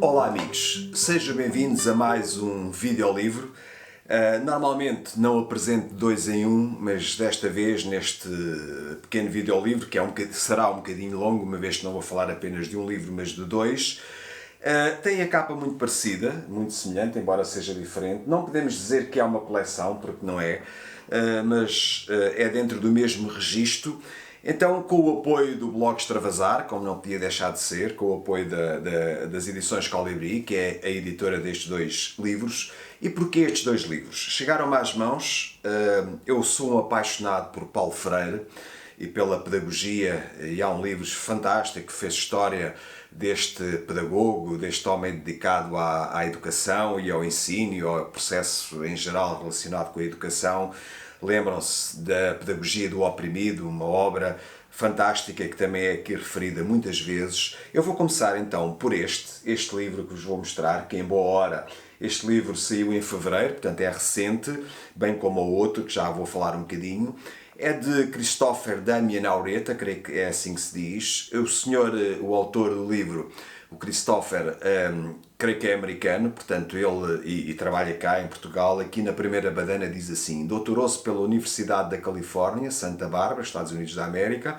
Olá amigos, sejam bem-vindos a mais um videolivro. Normalmente não apresento dois em um, mas desta vez neste pequeno videolivro, que será um bocadinho longo, uma vez que não vou falar apenas de um livro, mas de dois. Tem a capa muito parecida, muito semelhante, embora seja diferente. Não podemos dizer que é uma coleção, porque não é, mas é dentro do mesmo registro. Então, com o apoio do blog Extravasar, como não podia deixar de ser, com o apoio das edições Colibri, que é a editora destes dois livros. E porquê estes dois livros? Chegaram-me às mãos, eu sou um apaixonado por Paulo Freire e pela pedagogia, e há um livro fantástico que fez história deste pedagogo, deste homem dedicado à educação e ao ensino e ao processo em geral relacionado com a educação. Lembram-se da Pedagogia do Oprimido, uma obra fantástica que também é aqui referida muitas vezes. Eu vou começar então por este livro que vos vou mostrar, que em boa hora este livro saiu em fevereiro, portanto é recente, bem como o outro, que já vou falar um bocadinho. É de Christopher Damian Aureta, creio que é assim que se diz. O autor do livro, o Christopher, creio que é americano, portanto ele trabalha cá em Portugal. Aqui na primeira badana diz assim: doutorou-se pela Universidade da Califórnia, Santa Bárbara, Estados Unidos da América.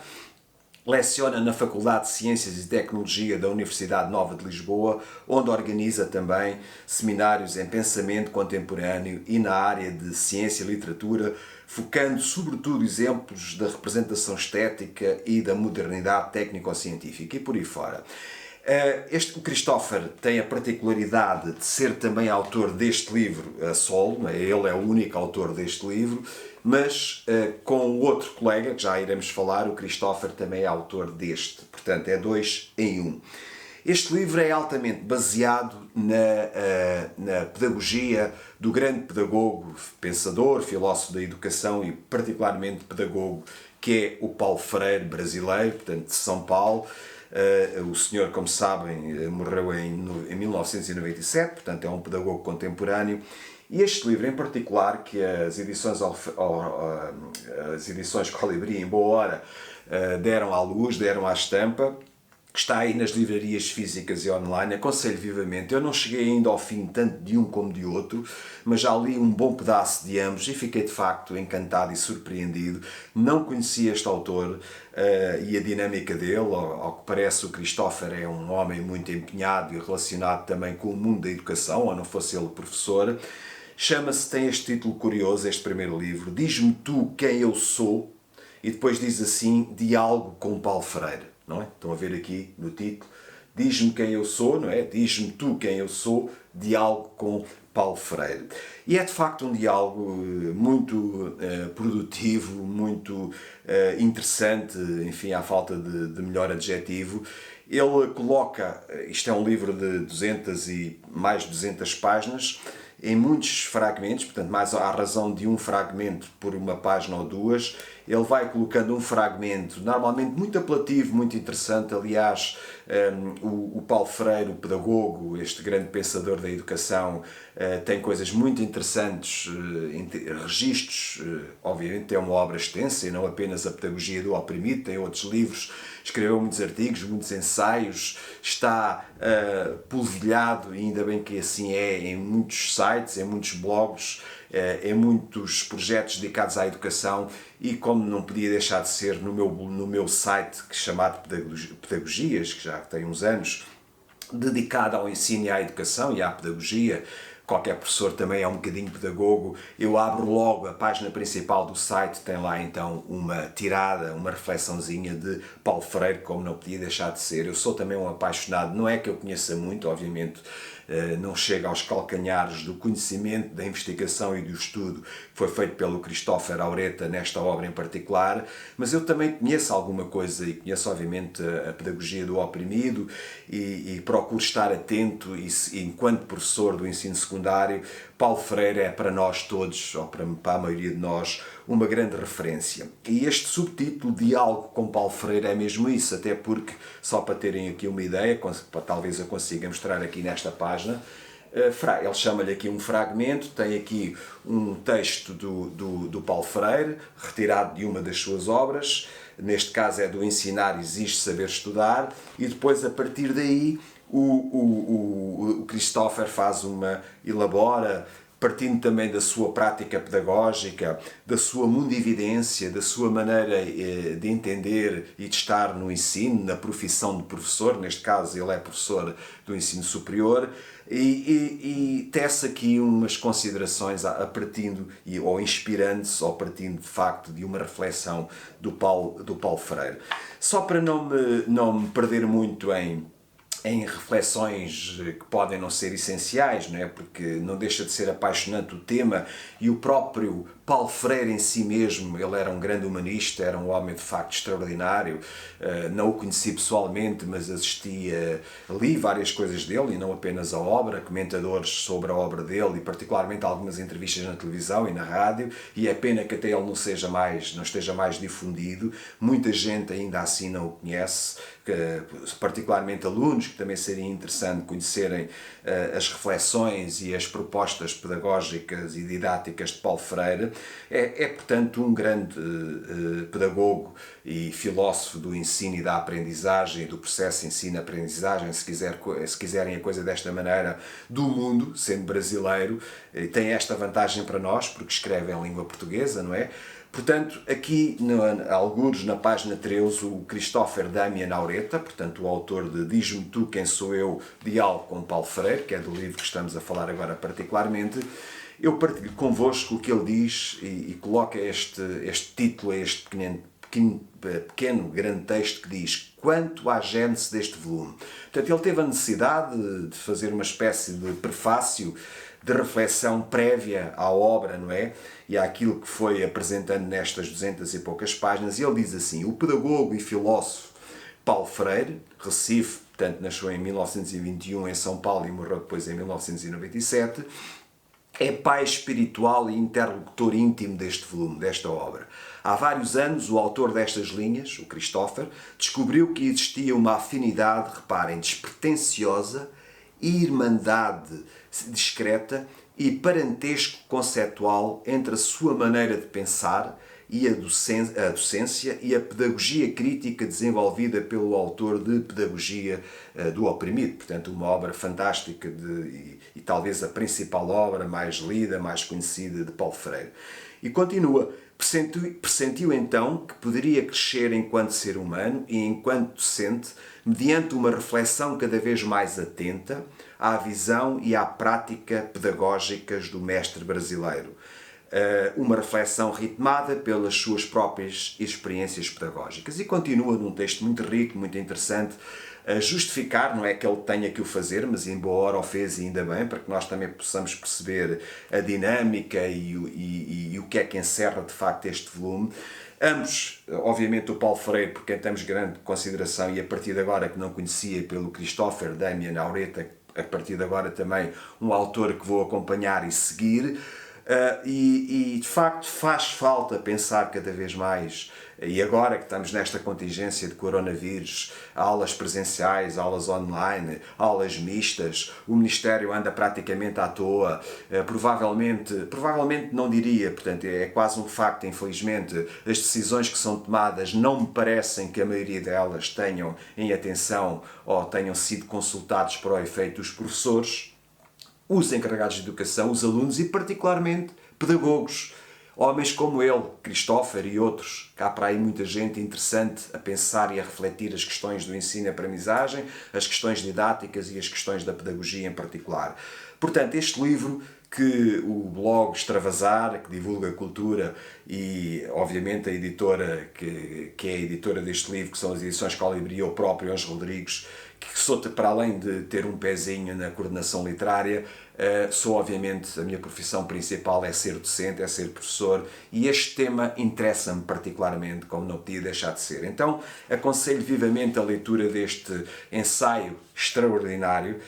Leciona na Faculdade de Ciências e Tecnologia da Universidade Nova de Lisboa, onde organiza também seminários em pensamento contemporâneo e na área de ciência e literatura, focando sobretudo exemplos da representação estética e da modernidade técnico-científica e por aí fora. O Christopher tem a particularidade de ser também autor deste livro a solo, ele é o único autor deste livro, mas com o outro colega, que já iremos falar, o Christopher também é autor deste, portanto é dois em um. Este livro é altamente baseado na pedagogia do grande pedagogo, pensador, filósofo da educação e particularmente pedagogo, que é o Paulo Freire, brasileiro, portanto de São Paulo. O senhor, como sabem, morreu em 1997, portanto é um pedagogo contemporâneo. E este livro em particular, que as edições Colibri, em boa hora, deram à luz, deram à estampa, está aí nas livrarias físicas e online, aconselho vivamente. Eu não cheguei ainda ao fim tanto de um como de outro, mas já li um bom pedaço de ambos e fiquei de facto encantado e surpreendido. Não conhecia este autor e a dinâmica dele. Ao que parece, o Christopher é um homem muito empenhado e relacionado também com o mundo da educação, ou não fosse ele professor. Tem este título curioso, este primeiro livro: Diz-me tu quem eu sou, e depois diz assim: Diálogo com Paulo Freire. Não é? Estão a ver aqui no título: Diz-me quem eu sou, não é? Diz-me tu quem eu sou, diálogo com Paulo Freire. E é de facto um diálogo muito produtivo, muito interessante, enfim, à falta de melhor adjetivo. Ele coloca, isto é um livro de 200 e mais de 200 páginas, em muitos fragmentos, portanto mais à razão de um fragmento por uma página ou duas. Ele vai colocando um fragmento, normalmente muito apelativo, muito interessante. Aliás, o Paulo Freire, o pedagogo, este grande pensador da educação, tem coisas muito interessantes, registros. Obviamente tem uma obra extensa e não apenas a Pedagogia do Oprimido, tem outros livros, escreveu muitos artigos, muitos ensaios, está polvilhado, e ainda bem que assim é, em muitos sites, em muitos blogs, em muitos projetos dedicados à educação. E como não podia deixar de ser, no meu site, chamado Pedagogias, que já tem uns anos, dedicado ao ensino e à educação e à pedagogia, qualquer professor também é um bocadinho pedagogo. Eu abro logo a página principal do site, tem lá então uma tirada, uma reflexãozinha de Paulo Freire, como não podia deixar de ser. Eu sou também um apaixonado, não é que eu conheça muito, obviamente, não chega aos calcanhares do conhecimento, da investigação e do estudo que foi feito pelo Christopher Aureta nesta obra em particular, mas eu também conheço alguma coisa e conheço obviamente a Pedagogia do Oprimido e procuro estar atento, e enquanto professor do ensino secundário, Paulo Freire é para nós todos, ou para a maioria de nós, uma grande referência. E este subtítulo, Diálogo com Paulo Freire, é mesmo isso, até porque, só para terem aqui uma ideia, talvez eu consiga mostrar aqui nesta página, ele chama-lhe aqui um fragmento, tem aqui um texto do Paulo Freire, retirado de uma das suas obras, neste caso é do Ensinar Exige Saber Estudar, e depois a partir daí O Christopher elabora, partindo também da sua prática pedagógica, da sua mundividência, da sua maneira de entender e de estar no ensino, na profissão de professor, neste caso ele é professor do ensino superior, e tece aqui umas considerações ou inspirando-se, ou partindo de facto de uma reflexão do Paulo Freire. Só para não me perder muito em reflexões que podem não ser essenciais, não é? Porque não deixa de ser apaixonante o tema, e o próprio Paulo Freire em si mesmo, ele era um grande humanista, era um homem de facto extraordinário. Não o conheci pessoalmente, mas li várias coisas dele, e não apenas a obra, comentadores sobre a obra dele, e particularmente algumas entrevistas na televisão e na rádio, e é pena que até ele não esteja mais difundido. Muita gente ainda assim não o conhece, particularmente alunos, que também seria interessante conhecerem as reflexões e as propostas pedagógicas e didáticas de Paulo Freire. Portanto, um grande pedagogo e filósofo do ensino e da aprendizagem, do processo ensino-aprendizagem, se quiserem a coisa desta maneira, do mundo, sendo brasileiro. Tem esta vantagem para nós, porque escreve em língua portuguesa, não é? Portanto, aqui, alguns na página 13, o Christopher Damian Aureta, portanto, o autor de Diz-me tu quem sou eu, diálogo com Paulo Freire, que é do livro que estamos a falar agora particularmente, eu partilho convosco o que ele diz e coloca este título a este pequeno, grande texto que diz: quanto à gênese deste volume. Portanto, ele teve a necessidade de fazer uma espécie de prefácio, de reflexão prévia à obra, não é? E àquilo que foi apresentando nestas 200 e poucas páginas. E ele diz assim: o pedagogo e filósofo Paulo Freire, Recife, portanto nasceu em 1921 em São Paulo e morreu depois em 1997, é pai espiritual e interlocutor íntimo deste volume, desta obra. Há vários anos, o autor destas linhas, o Christopher, descobriu que existia uma afinidade, reparem, despretensiosa, irmandade discreta e parentesco conceptual entre a sua maneira de pensar e a docência e a pedagogia crítica desenvolvida pelo autor de Pedagogia do Oprimido. Portanto, uma obra fantástica e talvez a principal obra mais lida, mais conhecida de Paulo Freire. E continua: pressentiu então que poderia crescer enquanto ser humano e enquanto docente, mediante uma reflexão cada vez mais atenta à visão e à prática pedagógicas do mestre brasileiro. Uma reflexão ritmada pelas suas próprias experiências pedagógicas. E continua num texto muito rico, muito interessante, a justificar, não é que ele tenha que o fazer, mas em boa hora o fez e ainda bem, para que nós também possamos perceber a dinâmica e o que é que encerra de facto este volume. Ambos, obviamente o Paulo Freire, por quem temos grande consideração, e a partir de agora que não conhecia, pelo Christopher Damian Aureta, a partir de agora também um autor que vou acompanhar e seguir. De facto faz falta pensar cada vez mais, e agora que estamos nesta contingência de coronavírus, aulas presenciais, aulas online, aulas mistas, o Ministério anda praticamente à toa, provavelmente não diria, portanto é quase um facto, infelizmente, as decisões que são tomadas não me parecem que a maioria delas tenham em atenção ou tenham sido consultados para o efeito os professores, os encarregados de educação, os alunos e particularmente pedagogos. Homens como ele, Christopher e outros. Cá para aí muita gente interessante a pensar e a refletir as questões do ensino e aprendizagem, as questões didáticas e as questões da pedagogia em particular. Portanto, este livro que o blog Extravasar, que divulga a cultura, e obviamente a editora que é a editora deste livro, que são as edições Colibri, e o próprio Anjo Rodrigues, que sou, para além de ter um pezinho na coordenação literária, sou obviamente, a minha profissão principal é ser docente, é ser professor, e este tema interessa-me particularmente, como não podia deixar de ser. Então aconselho vivamente a leitura deste ensaio extraordinário.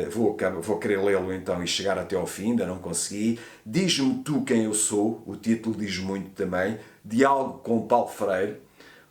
Vou querer lê-lo então e chegar até ao fim, ainda não consegui. Diz-me tu quem eu sou, o título diz muito também, Diálogo com Paulo Freire,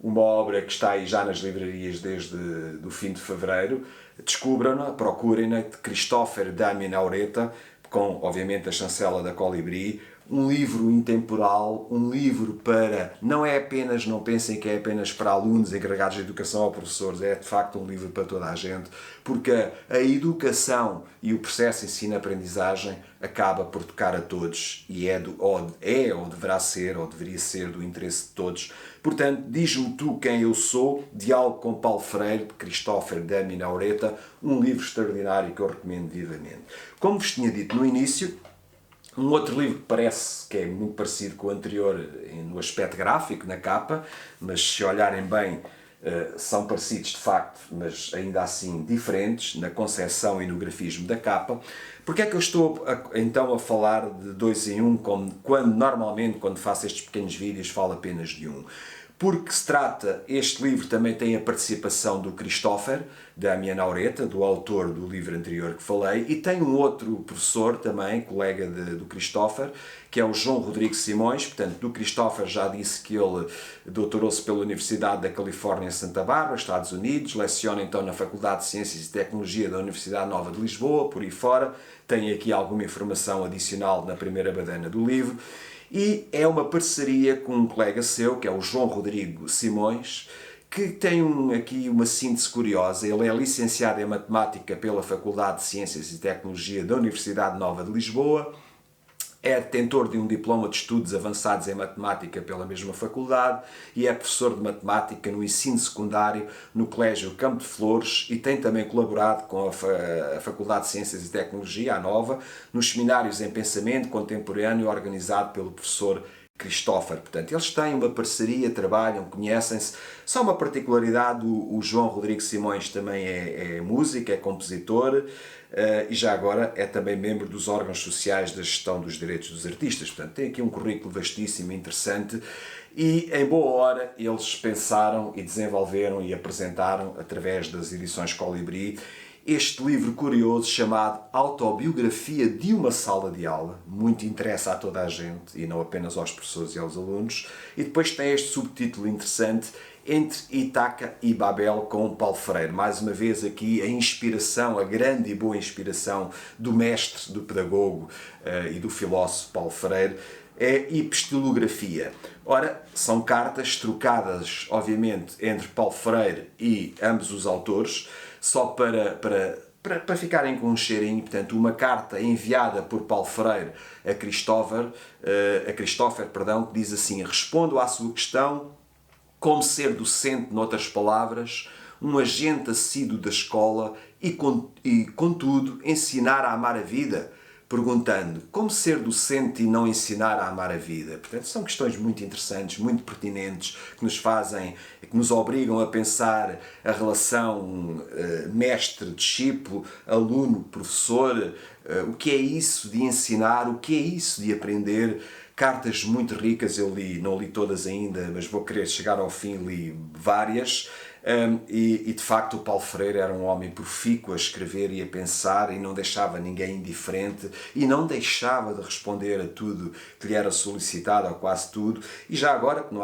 uma obra que está aí já nas livrarias desde o fim de fevereiro. Descubram-na, procurem-na, de Christopher Damian Aureta, com obviamente a chancela da Colibri, um livro intemporal, um livro para, não é apenas, não pensem que é apenas para alunos encarregados de educação ou professores, é de facto um livro para toda a gente, porque a educação e o processo de ensino-aprendizagem acaba por tocar a todos e ou deverá ser, ou deveria ser do interesse de todos. Portanto, Diz-me Tu Quem Eu Sou, Diálogo com Paulo Freire, de Christopher de Aminaureta, um livro extraordinário que eu recomendo vivamente. Como vos tinha dito no início, um outro livro que parece que é muito parecido com o anterior no aspecto gráfico, na capa, mas se olharem bem são parecidos de facto, mas ainda assim diferentes na concepção e no grafismo da capa. Porque é que eu estou então a falar de dois em um, quando normalmente quando faço estes pequenos vídeos falo apenas de um? Porque se trata, este livro também tem a participação do Christopher, da Aminaureta, do autor do livro anterior que falei, e tem um outro professor também, colega do Christopher, que é o João Rodrigues Simões. Portanto, do Christopher já disse que ele doutorou-se pela Universidade da Califórnia em Santa Bárbara, Estados Unidos, leciona então na Faculdade de Ciências e Tecnologia da Universidade Nova de Lisboa, por aí fora. Tem aqui alguma informação adicional na primeira badana do livro. E é uma parceria com um colega seu, que é o João Rodrigo Simões, que tem aqui uma síntese curiosa. Ele é licenciado em Matemática pela Faculdade de Ciências e Tecnologia da Universidade Nova de Lisboa, é detentor de um diploma de estudos avançados em matemática pela mesma faculdade e é professor de matemática no ensino secundário no Colégio Campo de Flores e tem também colaborado com a Faculdade de Ciências e Tecnologia, a Nova, nos seminários em pensamento contemporâneo organizado pelo professor Christopher. Portanto, eles têm uma parceria, trabalham, conhecem-se. Só uma particularidade, o João Rodrigues Simões também é músico, é compositor e já agora é também membro dos órgãos sociais da gestão dos direitos dos artistas. Portanto, tem aqui um currículo vastíssimo, interessante e em boa hora eles pensaram e desenvolveram e apresentaram, através das edições Colibri, este livro curioso chamado Autobiografia de uma Sala de Aula. Muito interessa a toda a gente e não apenas aos professores e aos alunos. E depois tem este subtítulo interessante, Entre Ítaca e Babel, com Paulo Freire. Mais uma vez aqui a inspiração, a grande e boa inspiração do mestre, do pedagogo e do filósofo Paulo Freire. É epistolografia. Ora, são cartas trocadas, obviamente, entre Paulo Freire e ambos os autores, só para ficarem com um cheirinho. Portanto, uma carta enviada por Paulo Freire a Christopher, que diz assim: respondo à sua questão como ser docente, noutras palavras, um agente assíduo da escola e contudo, ensinar a amar a vida, perguntando como ser docente e não ensinar a amar a vida. Portanto, são questões muito interessantes, muito pertinentes, que nos obrigam a pensar a relação mestre-discípulo, aluno-professor, o que é isso de ensinar, o que é isso de aprender. Cartas muito ricas, eu não li todas ainda, mas vou querer chegar ao fim, li várias. E de facto o Paulo Freire era um homem profícuo a escrever e a pensar e não deixava ninguém indiferente e não deixava de responder a tudo que lhe era solicitado, ou quase tudo. E já agora, que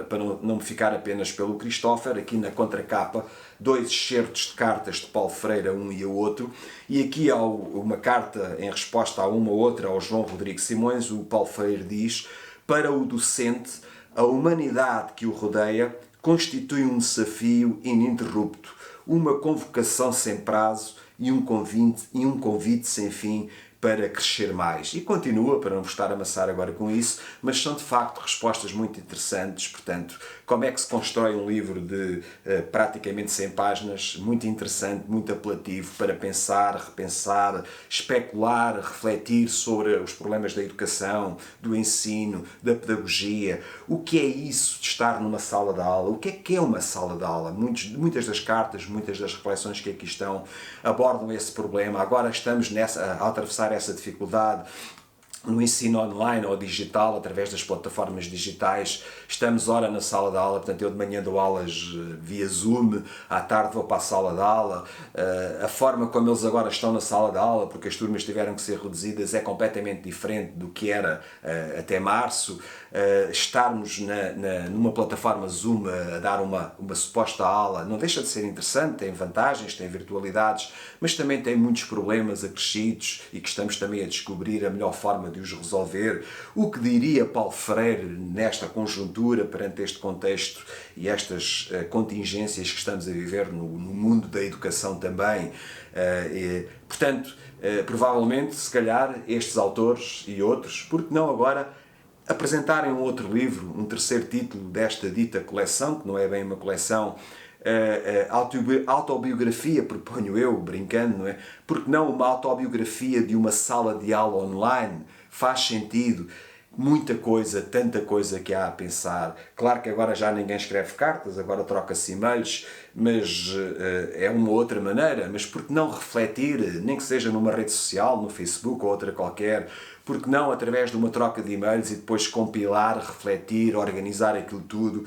para não me ficar apenas pelo Christopher, aqui na contracapa, 2 excertos de cartas de Paulo Freire, a um e a outro, e aqui há uma carta em resposta a uma outra ao João Rodrigues Simões. O Paulo Freire diz: para o docente, a humanidade que o rodeia constitui um desafio ininterrupto, uma convocação sem prazo e um convite sem fim para crescer mais. E continua, para não vos estar a amassar agora com isso, mas são de facto respostas muito interessantes. Portanto, como é que se constrói um livro de praticamente 100 páginas, muito interessante, muito apelativo, para pensar, repensar, especular, refletir sobre os problemas da educação, do ensino, da pedagogia. O que é isso de estar numa sala de aula? O que é uma sala de aula? Muitas das cartas, muitas das reflexões que aqui estão abordam esse problema. Agora estamos a atravessar essa dificuldade no ensino online ou digital, através das plataformas digitais. Estamos ora na sala de aula, portanto eu de manhã dou aulas via Zoom, à tarde vou para a sala de aula. A forma como eles agora estão na sala de aula, porque as turmas tiveram que ser reduzidas, é completamente diferente do que era até março. Estarmos numa plataforma Zoom a dar uma suposta aula não deixa de ser interessante, tem vantagens, tem virtualidades, mas também tem muitos problemas acrescidos e que estamos também a descobrir a melhor forma de de os resolver. O que diria Paulo Freire nesta conjuntura, perante este contexto e estas contingências que estamos a viver no mundo da educação também. Portanto, provavelmente, se calhar, estes autores e outros, porque não agora apresentarem um outro livro, um terceiro título desta dita coleção, que não é bem uma coleção, autobiografia, proponho eu, brincando, não é? Porque não uma autobiografia de uma sala de aula online? Faz sentido. Muita coisa, tanta coisa que há a pensar. Claro que agora já ninguém escreve cartas, agora troca-se e-mails, mas é uma outra maneira. Mas por que não refletir, nem que seja numa rede social, no Facebook ou outra qualquer, por que não através de uma troca de e-mails e depois compilar, refletir, organizar aquilo tudo,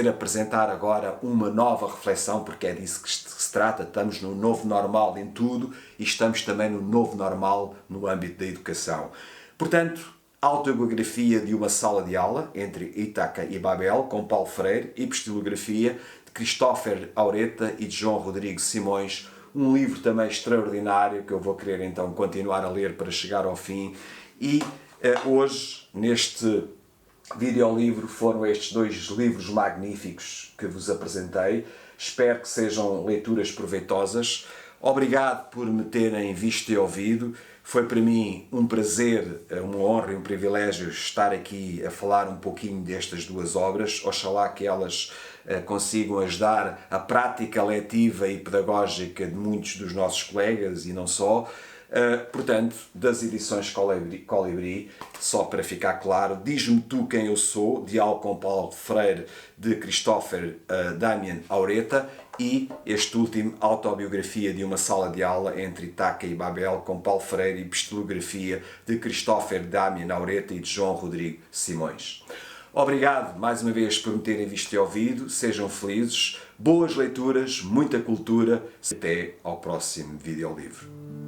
apresentar agora uma nova reflexão, porque é disso que se trata. Estamos no novo normal em tudo e estamos também no novo normal no âmbito da educação. Portanto, autobiografia de uma sala de aula, entre Ítaca e Babel, com Paulo Freire, epistolografia de Christopher Aureta e de João Rodrigo Simões, um livro também extraordinário que eu vou querer então continuar a ler para chegar ao fim. E hoje, neste videolivro, foram estes dois livros magníficos que vos apresentei. Espero que sejam leituras proveitosas. Obrigado por me terem visto e ouvido. Foi para mim um prazer, uma honra e um privilégio estar aqui a falar um pouquinho destas duas obras. Oxalá que elas consigam ajudar a prática letiva e pedagógica de muitos dos nossos colegas e não só. Portanto, das edições Colibri, só para ficar claro, Diz-me Tu Quem Eu Sou, diálogo com Paulo Freire, de Christopher Damian Aureta, e este último, Autobiografia de uma Sala de Aula, entre Ítaca e Babel, com Paulo Freire, e Epistolografia de Christopher Damian Aureta e de João Rodrigo Simões. Obrigado mais uma vez por me terem visto e ouvido, sejam felizes, boas leituras, muita cultura, até ao próximo videolivro.